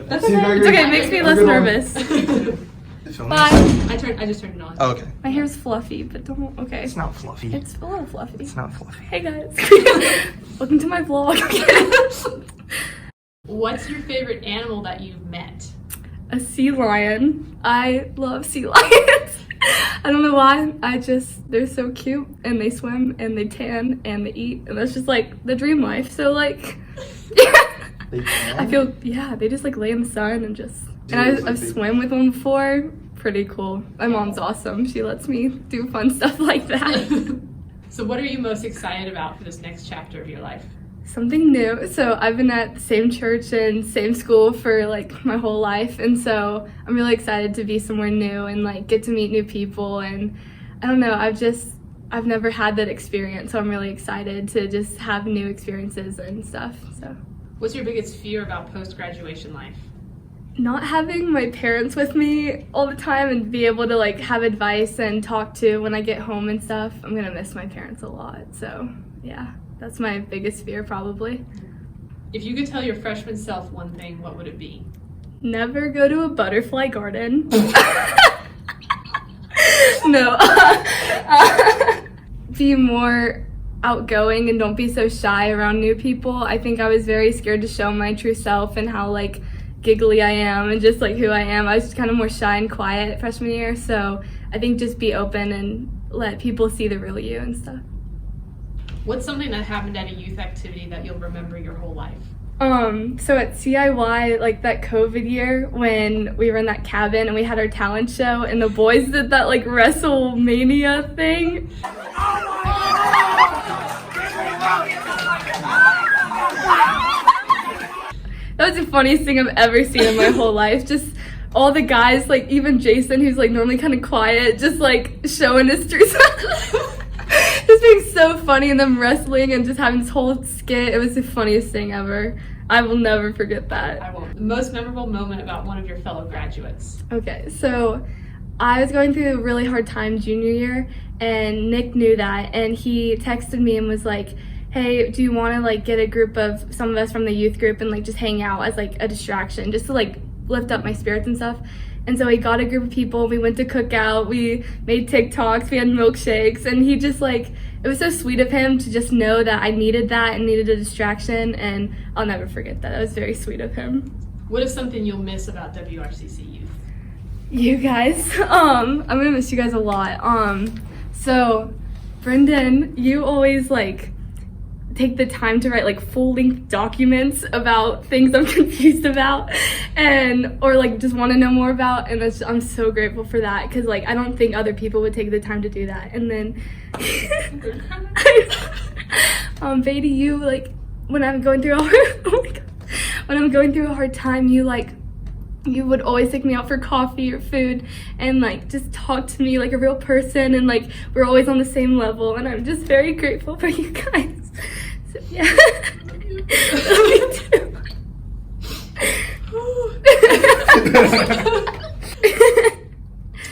That's See you, okay. Gregory. It's okay. It makes me less nervous. Bye. I just turned it on. Oh, okay. My hair's fluffy, but don't. Okay. It's not fluffy. It's a little fluffy. It's not fluffy. Hey guys. Welcome to my vlog. What's your favorite animal that you've met? A sea lion. I love sea lions. I don't know why. They're so cute, and they swim and they tan and they eat, and that's just like the dream life. So like, They can? I feel they just like lay in the sun and just. Dude, And I've swam with them before. Pretty cool. My mom's awesome. She lets me do fun stuff like that. So what are you most excited about for this next chapter of your life? Something new. So I've been at the same church and same school for like my whole life, and so I'm really excited to be somewhere new and like get to meet new people. And I don't know, I've never had that experience, so I'm really excited to just have new experiences and stuff. So What's your biggest fear about post-graduation life? not having my parents with me all the time and be able to like have advice and talk to when I get home and stuff. I'm gonna miss my parents a lot. So yeah, that's my biggest fear probably. If you could tell your freshman self one thing, what would it be? Never go to a butterfly garden. No. Be more outgoing and don't be so shy around new people. I think I was very scared to show my true self and how like giggly I am and just like who I am. I was just kind of more shy and quiet freshman year, so I think just be open and let people see the real you and stuff. What's something that happened at a youth activity that you'll remember your whole life? So at CIY, like that COVID year when we were in that cabin and we had our talent show and the boys did that like WrestleMania thing. That was the funniest thing I've ever seen in my whole life. Just all the guys, like even Jason, who's like normally kind of quiet, just like showing his true self. Just being so funny and them wrestling and just having this whole skit. It was the funniest thing ever. I will never forget that. I won't. The most memorable moment about one of your fellow graduates. Okay, so I was going through a really hard time junior year, and Nick knew that, and he texted me and was like, hey, do you want to like get a group of some of us from the youth group and like just hang out as like a distraction, just to like lift up my spirits and stuff. And so he got a group of people, we went to cookout, we made TikToks, we had milkshakes, and he just like, it was so sweet of him to just know that I needed that and needed a distraction, and I'll never forget that. That was very sweet of him. What is something you'll miss about WRCC youth? You guys, I'm gonna miss you guys a lot. So Brendan, you always like take the time to write like full-length documents about things I'm confused about and or like just want to know more about, and I'm so grateful for that because like I don't think other people would take the time to do that. And then Beatty, you like when I'm going through when I'm going through a hard time, you would always take me out for coffee or food and like just talk to me like a real person, and like we're always on the same level, and I'm just very grateful for you guys. So yeah. Love you too.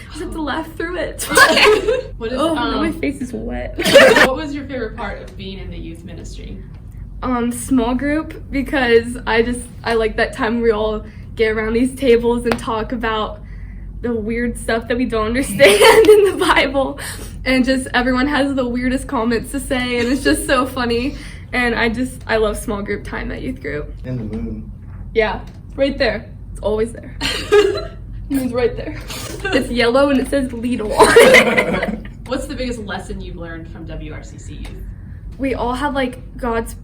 Just have to laugh through it. What is, now my face is wet. What was your favorite part of being in the youth ministry? Small group, because I like that time we all get around these tables and talk about the weird stuff that we don't understand in the Bible, and just everyone has the weirdest comments to say, and it's just so funny. And I love small group time at youth group. And the moon. Yeah, right there. It's always there. It's right there. It's yellow and it says Lidl on it. What's the biggest lesson you've learned from WRCC youth? We all have like God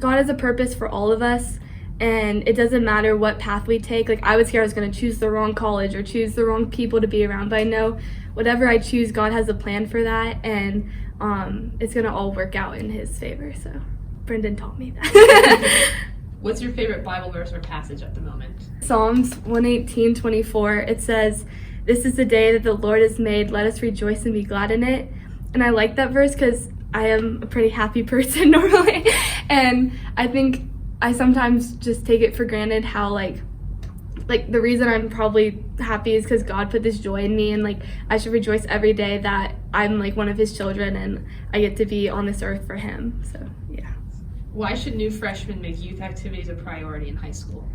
has a purpose for all of us, and it doesn't matter what path we take. Like I was scared I was going to choose the wrong college or choose the wrong people to be around, but I know whatever I choose, God has a plan for that, and it's going to all work out in his favor. So Brendan taught me that. What's your favorite Bible verse or passage at the moment? Psalms 118:24. It says, "This is the day that the Lord has made. Let us rejoice and be glad in it." And I like that verse because I am a pretty happy person normally, and I think I sometimes just take it for granted how like the reason I'm probably happy is because God put this joy in me, and like I should rejoice every day that I'm like one of his children and I get to be on this earth for him. So yeah. Why should new freshmen make youth activities a priority in high school?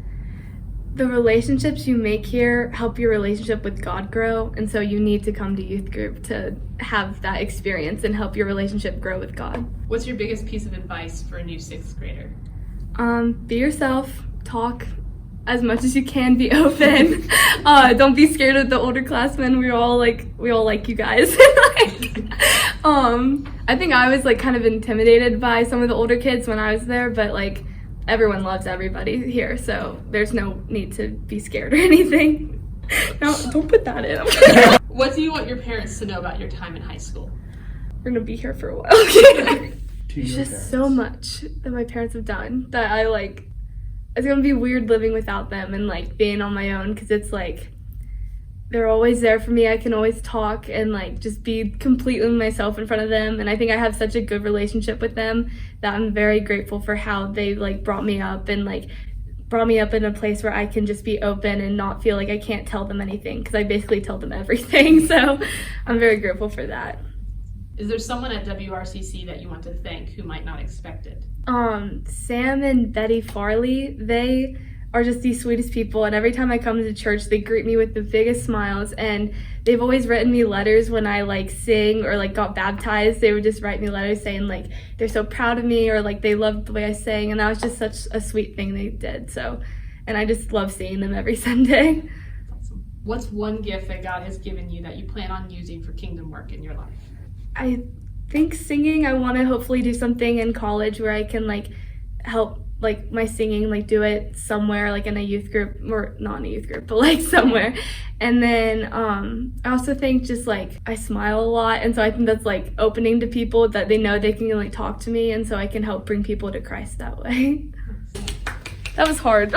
the relationships you make here help your relationship with God grow, and so you need to come to youth group to have that experience and help your relationship grow with God. What's your biggest piece of advice for a new 6th grader? Be yourself, talk as much as you can, be open. Don't be scared of the older classmen. We all like you guys. I think I was like kind of intimidated by some of the older kids when I was there, but like everyone loves everybody here, so there's no need to be scared or anything. No, don't put that in. What do you want your parents to know about your time in high school? We're gonna be here for a while. To There's your just so parents. much that my parents have done that I like. It's gonna be weird living without them and like being on my own, because it's like they're always there for me. I can always talk and like just be completely myself in front of them, and I think I have such a good relationship with them that I'm very grateful for how they like brought me up in a place where I can just be open and not feel like I can't tell them anything, because I basically tell them everything. So I'm very grateful for that. Is there someone at WRCC that you want to thank who might not expect it? Sam and Betty Farley, they are just the sweetest people, and every time I come to church they greet me with the biggest smiles, and they've always written me letters when I like sing or like got baptized. They would just write me letters saying like they're so proud of me, or like they loved the way I sang, and that was just such a sweet thing they did. So, and I just love seeing them every Sunday. Awesome. What's one gift that God has given you that you plan on using for kingdom work in your life? I think singing. I want to hopefully do something in college where I can like help like my singing, like do it somewhere like in a youth group, or not in a youth group, but like somewhere. And then I also think just like I smile a lot, and so I think that's like opening to people that they know they can like talk to me, and so I can help bring people to Christ that way. That was hard.